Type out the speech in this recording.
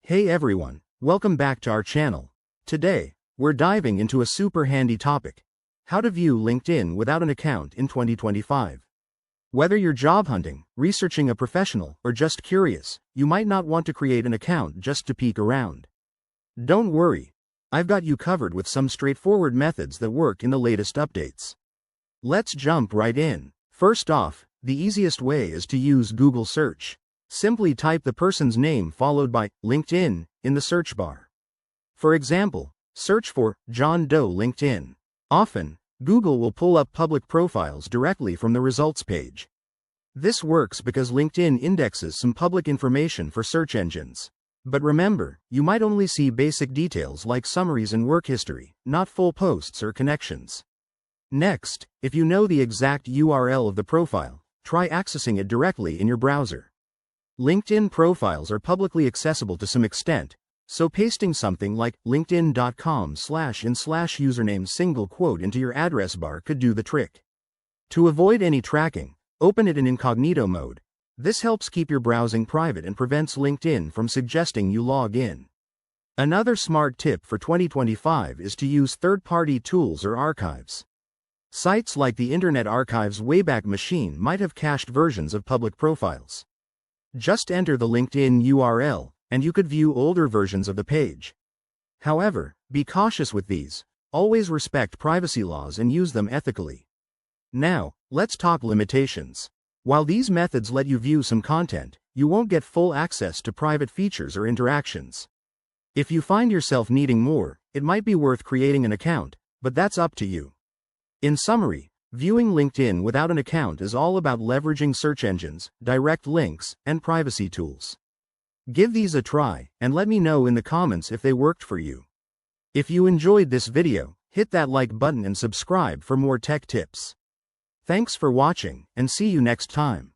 Hey everyone, welcome back to our channel. Today, we're diving into a super handy topic: how to view LinkedIn without an account in 2025. Whether you're job hunting, researching a professional, or just curious, you might not want to create an account just to peek around. Don't worry, I've got you covered with some straightforward methods that work in the latest updates. Let's jump right in. First off, the easiest way is to use Google Search. Simply type the person's name followed by LinkedIn in the search bar. For example, search for John Doe LinkedIn. Often, Google will pull up public profiles directly from the results page. This works because LinkedIn indexes some public information for search engines. But remember, you might only see basic details like summaries and work history, not full posts or connections. Next, if you know the exact URL of the profile, try accessing it directly in your browser. LinkedIn profiles are publicly accessible to some extent, so pasting something like linkedin.com/in/username single quote into your address bar could do the trick. To avoid any tracking, open it in incognito mode. This helps keep your browsing private and prevents LinkedIn from suggesting you log in. Another smart tip for 2025 is to use third-party tools or archives. Sites like the Internet Archive's Wayback Machine might have cached versions of public profiles. Just enter the LinkedIn URL, and you could view older versions of the page. However, be cautious with these. Always respect privacy laws and use them ethically. Now, let's talk limitations. While these methods let you view some content, you won't get full access to private features or interactions. If you find yourself needing more, it might be worth creating an account, but that's up to you. In summary, viewing LinkedIn without an account is all about leveraging search engines, direct links, and privacy tools. Give these a try, and let me know in the comments if they worked for you. If you enjoyed this video, hit that like button and subscribe for more tech tips. Thanks for watching, and see you next time.